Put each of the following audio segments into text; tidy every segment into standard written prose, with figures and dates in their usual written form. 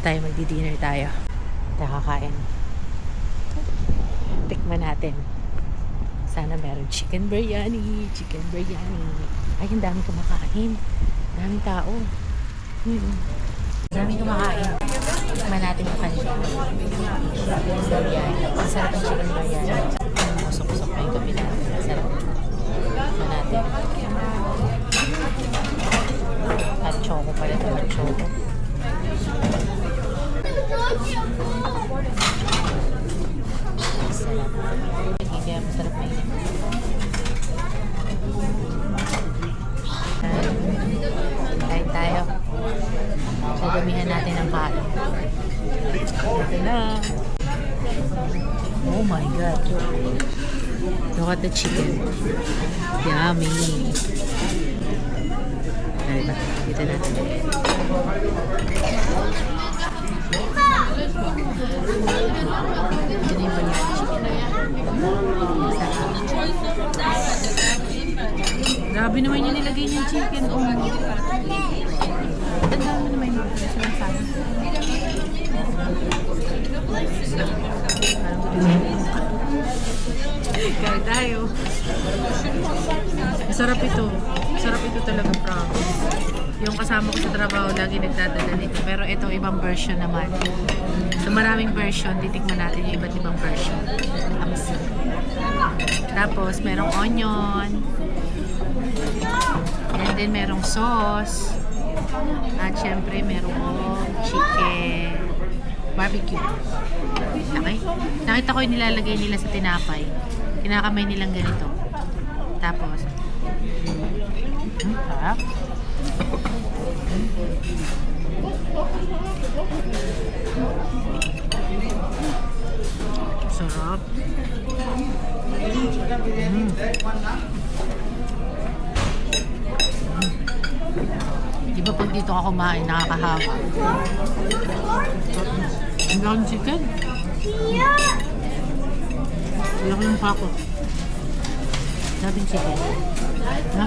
tayo, magdi-dinner tayo. Nakakain. Tikman natin. Sana meron chicken biryani. Chicken biryani. Ay, ang dami kumakain. Daming tao. Daming kumakain. Tikman natin yung kanila. Chicken biryani. Ang sarap ng chicken biryani. Kusok-kusok pa yung kabila. Sarap. Tikman natin. Hot choco pala ito. Hot choco. Sarap. Kaya masarap na yun. Kain tayo. So, damihan natin ang kain. Ito na. Oh my God. Look at the chicken. Yummy. Diba? Ito natin. Ito na yung biryani chicken. Grabe naman yung nilagay niyang chicken. Oh. Ang dami naman yung sinasabi. Kaya tayo. Masarap ito. Masarap ito talaga, promise. Yung kasama ko sa trabaho, lagi nagdadala nito. Pero ito, ibang version naman. So, maraming version. Titikman natin yung iba't ibang version. Tapos, merong onion. And then, merong sauce. At syempre, merong chicken. Barbecue. Okay? Nakita ko yung nilalagay nila sa tinapay. Kinakamay nilang ganito. Tapos, sarap. Sarap. Diba pag dito ka kumain, nakakahawa. Ang laking chicken. Laki yung pako. Daming chicken. Ha?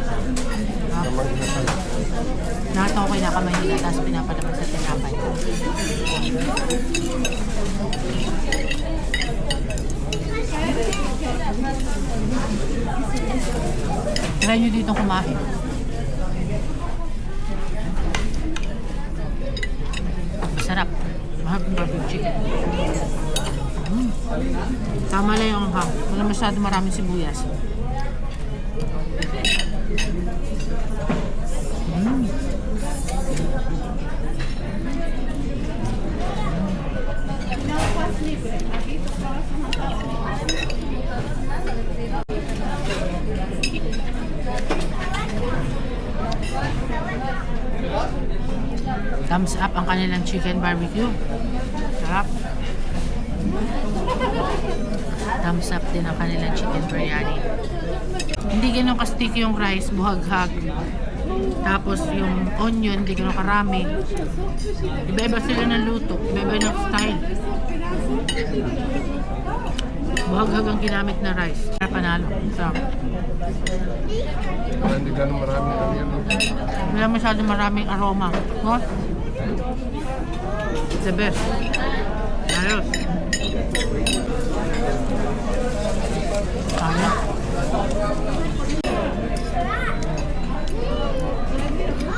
Nakita ko kinakamay nila, tapos pinapalabas sa tinapay. Try nyo dito kumain. Masarap. Mahal ng barbecue chicken. Tama lang yung hang. Wala masyado maraming sibuyas. Thumbs up ang kanilang chicken barbecue. Sarap. Thumbs up din ang kanilang chicken biryani. Hindi ganun ka-sticky yung rice, buhaghag. Tapos yung onion, hindi ganun karami. Iba-iba sila ng luto. Iba-iba ng style. Buhaghag ang ginamit na rice. Para panalo. Sarap. Hindi ganun maraming onion. Wala masyado maraming aroma. What? The best. Ayos. Ayos.